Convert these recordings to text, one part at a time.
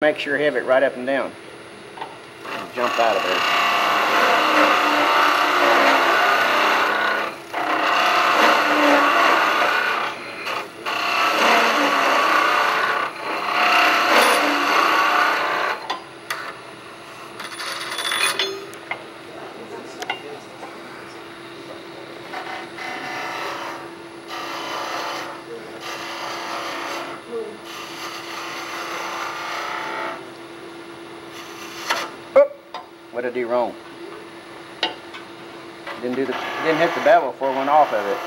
Make sure you have it right up and down. Jump out of there. What did I do wrong? Didn't hit the bevel before it went off of it.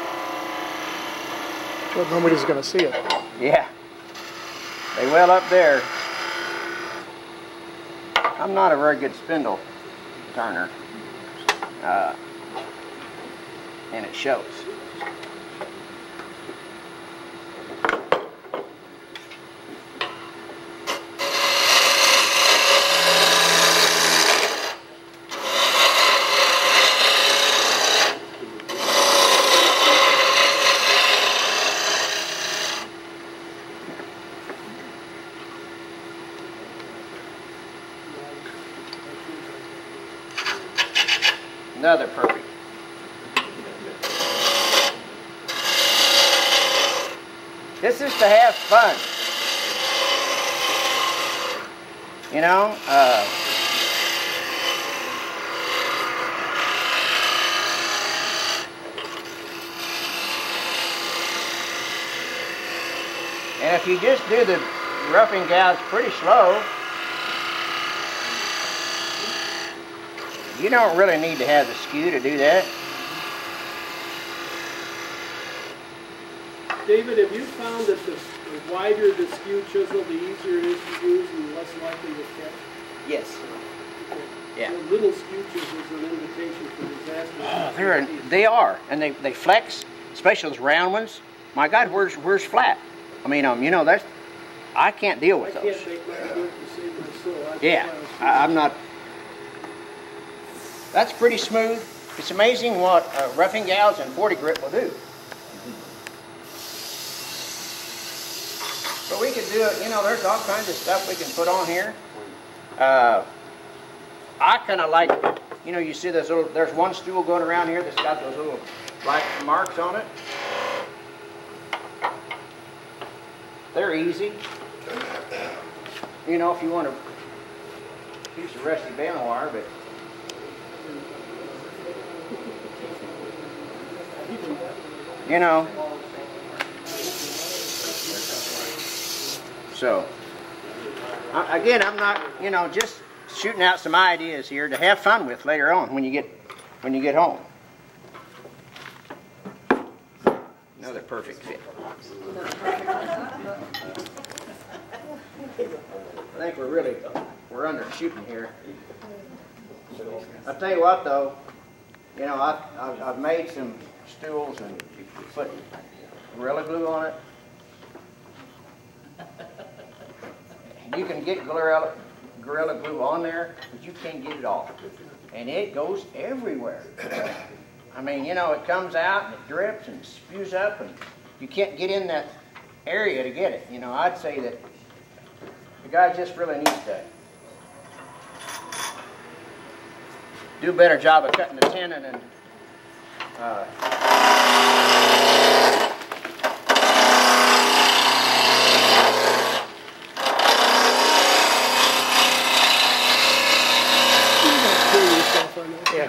Well, nobody's going to see it. Yeah. They well up there. I'm not a very good spindle turner. And it shows. Another perfect. This is to have fun. You know, and if you just do the roughing gouge pretty slow, you don't really need to have the skew to do that. David, have you found that the wider the skew chisel, the easier it is to use and less likely to catch? Yes. Okay. Yeah. So little skew chisels are an invitation for disaster. Oh, they are, and they flex, especially those round ones. My God, where's flat? I mean, you know, I can't deal with those. I can't make my work to save my soul. Yeah, I'm not. That's pretty smooth. It's amazing what roughing gouge and 40 grit will do. But we could do it, you know, there's all kinds of stuff we can put on here. I kind of like, you know, you see this little, there's one stool going around here that's got those little black marks on it. They're easy. You know, if you want to use the rusty baling wire, but you know. So, again, I'm not, you know, just shooting out some ideas here to have fun with later on when you get home. Another perfect fit. I think we're undershooting here. I'll tell you what, though, you know, I've made some stools and you put Gorilla Glue on it. You can get Gorilla Glue on there, but you can't get it off. And it goes everywhere. I mean, you know, it comes out and it drips and spews up, and you can't get in that area to get it. You know, I'd say that the guy just really needs to do a better job of cutting the tenon and yeah.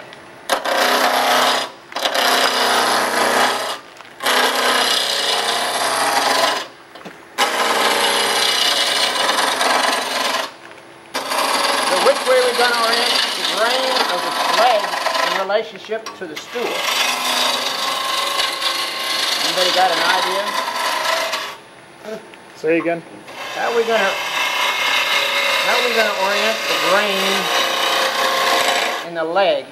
So which way are we going to orient the grain of the leg in relationship to the stool? Anybody got an idea? Say again. How are we going to orient the grain in the leg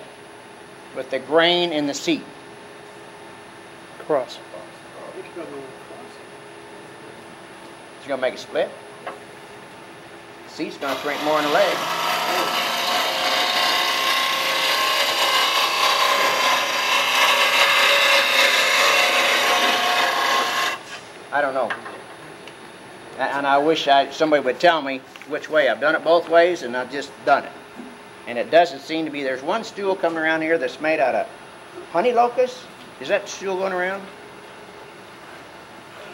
with the grain in the seat? Cross. It's going to make a split. The seat's going to shrink more in the leg. I don't know. And I wish somebody would tell me which way. I've done it both ways, and I've just done it. And it doesn't seem to be. There's one stool coming around here that's made out of honey locust. Is that stool going around?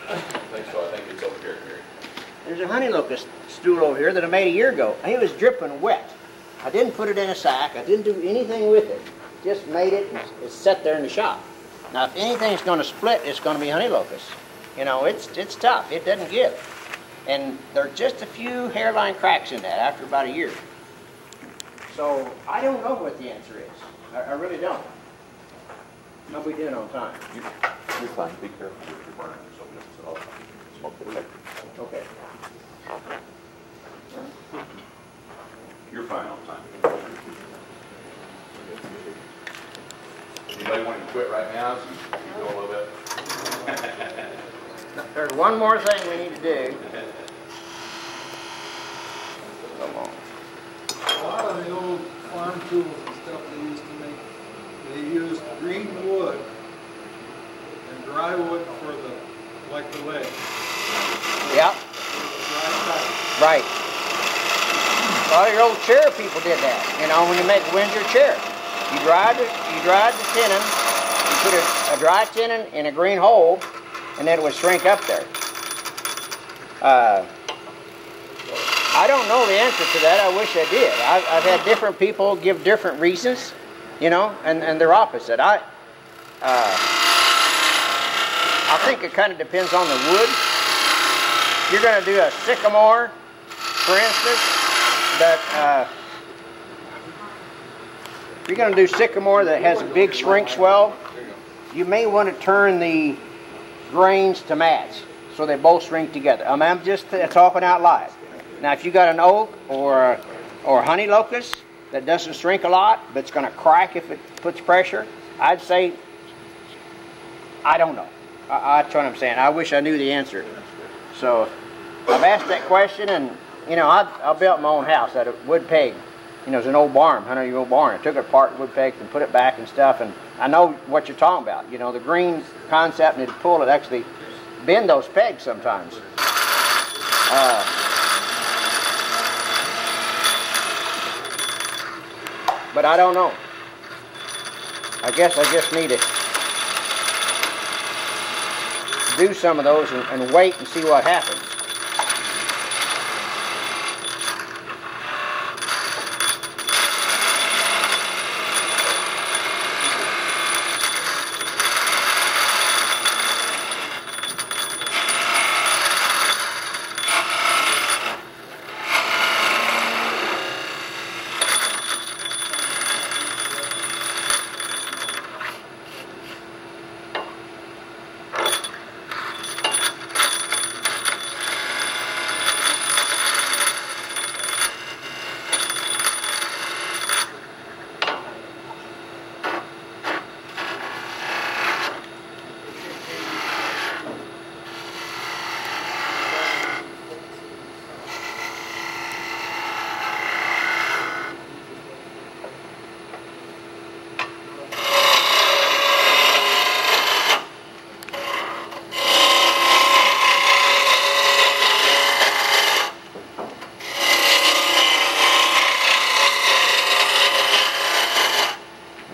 I think so. I think it's over here. There's a honey locust stool over here that I made a year ago. It was dripping wet. I didn't put it in a sack. I didn't do anything with it. Just made it and it's sat there in the shop. Now, if anything's going to split, it's going to be honey locust. You know, it's tough. It doesn't give. And there are just a few hairline cracks in that after about a year. So I don't know what the answer is. I really don't. How we doing on time? You're fine. Be careful with your burner. So it's smoke detector. Okay. You're fine on time. Anybody want to quit right now? So you go a little bit. There's one more thing we need to do. Come on. A lot of the old farm tools and stuff they used to make, they used green wood and dry wood for the leg. Yep. Right. A lot of your old chair people did that. You know, when you make a Windsor chair, you dried the tenon, you put a dry tenon in a green hole, and then it would shrink up there. I don't know the answer to that. I wish I did. I've had different people give different reasons, you know, and they're opposite. I think it kind of depends on the wood. If you're going to do a sycamore, for instance, if you're going to do sycamore that has a big shrink swell, you may want to turn the grains to mats so they both shrink together. I'm just talking out loud. Now, if you got an oak or honey locust that doesn't shrink a lot, but it's going to crack if it puts pressure, I'd say, I don't know. That's what I'm saying. I wish I knew the answer. So I've asked that question, and you know, I built my own house out of wood peg. You know, it's an old barn, 100-year-old barn. I took it apart, wood pegs, and put it back and stuff. And I know what you're talking about. You know, the green concept and the pull it actually bend those pegs sometimes. But I don't know. I guess I just need to do some of those and wait and see what happens.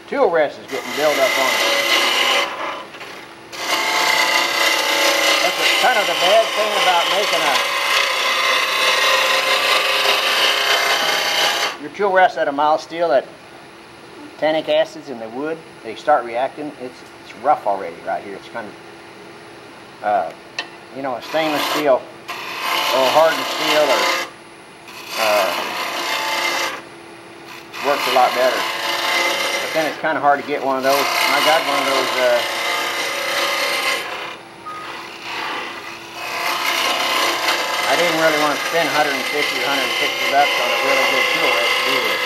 Tool rest is getting built up on it. That's kind of the bad thing about making your tool rest out of mild steel, that tannic acids in the wood, they start reacting. It's rough already right here. It's kind of, you know, a stainless steel or hardened steel works a lot better. Then it's kind of hard to get one of those. I got one of those. I didn't really want to spend 150 or 160 bucks on a really good tool rest to do this.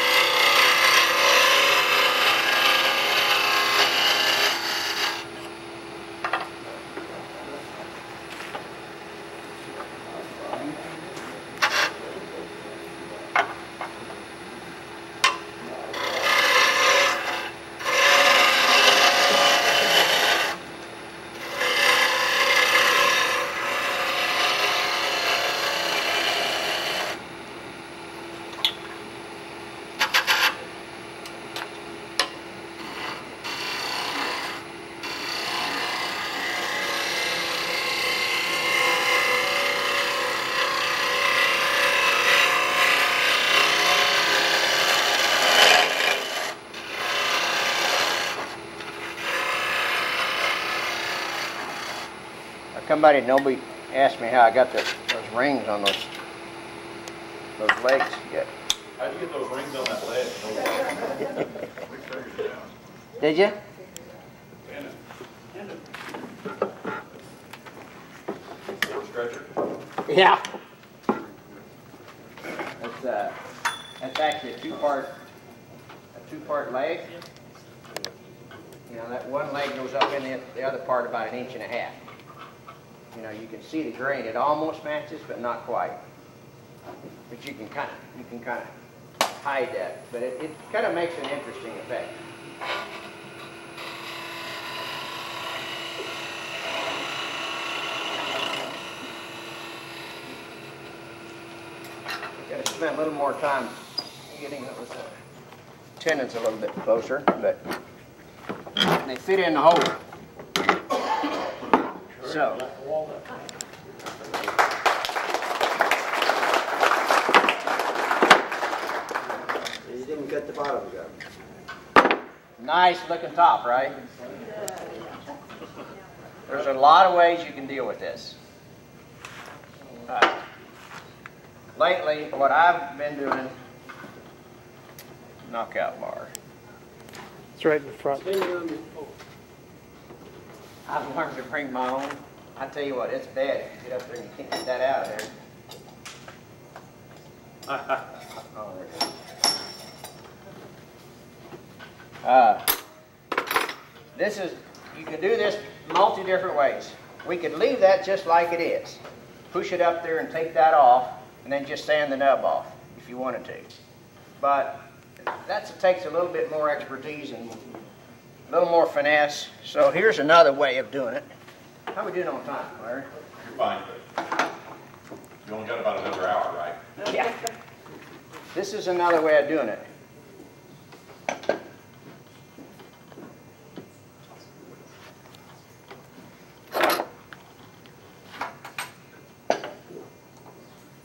Nobody asked me how I got those rings on those legs yet. How'd you get those rings on that leg? We figured it out. Did you? Ford stretcher? Yeah. That's actually a two-part leg. You know, that one leg goes up in the other part about 1.5 inches. You know, you can see the grain. It almost matches, but not quite. But you can kind of hide that. But it kind of makes an interesting effect. Got to spend a little more time getting those tendons a little bit closer, but they fit in the hole. So. You didn't cut the bottom up. Nice looking top, right? There's a lot of ways you can deal with this. Lately, what I've been doing, knockout bar. It's right in the front. I've learned to bring my own. I tell you what, it's bad if you get up there and you can't get that out of there. Oh, there it is. You can do this multi different ways. We could leave that just like it is. Push it up there and take that off, and then just sand the nub off if you wanted to. But that takes a little bit more expertise and a little more finesse. So here's another way of doing it. How are we doing on time, Larry? You're fine. You only got about another hour, right? Yeah. This is another way of doing it.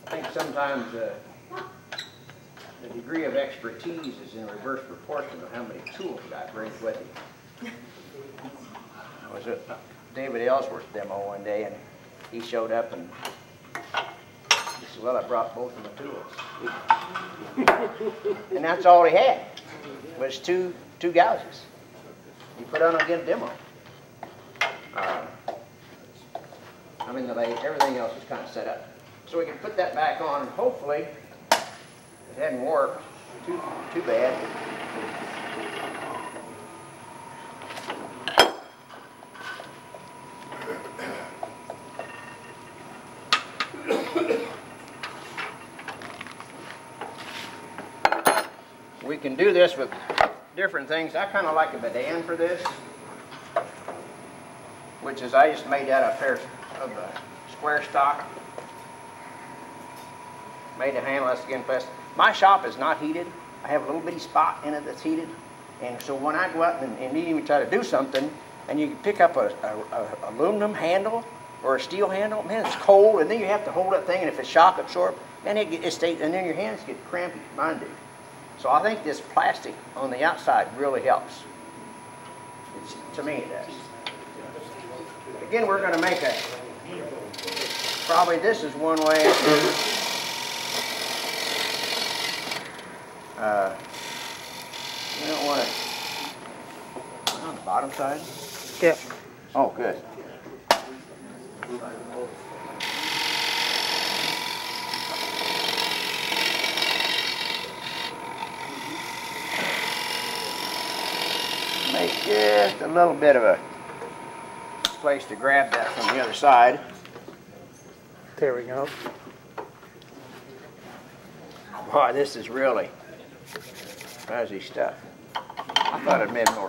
I think sometimes the degree of expertise is in reverse proportion to how many tools you got brings with you. I was at David Ellsworth's demo one day, and he showed up and he said, "Well, I brought both of my tools." And that's all he had was two gouges. He put on again demo. I mean, everything else was kind of set up. So we can put that back on, and hopefully it hadn't warped too bad. We can do this with different things. I kind of like a badan for this, which is I just made out of a pair of square stock. Made a handle, that's again plastic. My shop is not heated. I have a little bitty spot in it that's heated. And so when I go out and even try to do something, and you pick up a aluminum handle or a steel handle, man, it's cold, and then you have to hold that thing, and if it's shock absorbed, and it stays, and then your hands get crampy, mine do. So I think this plastic on the outside really helps. To me, it does. Again, we're going to make probably this is one way. You don't want it on the bottom side? Yeah. Oh, good. Make just a little bit of a place to grab that from the other side. There we go. Boy, this is really fuzzy stuff. I thought it'd been more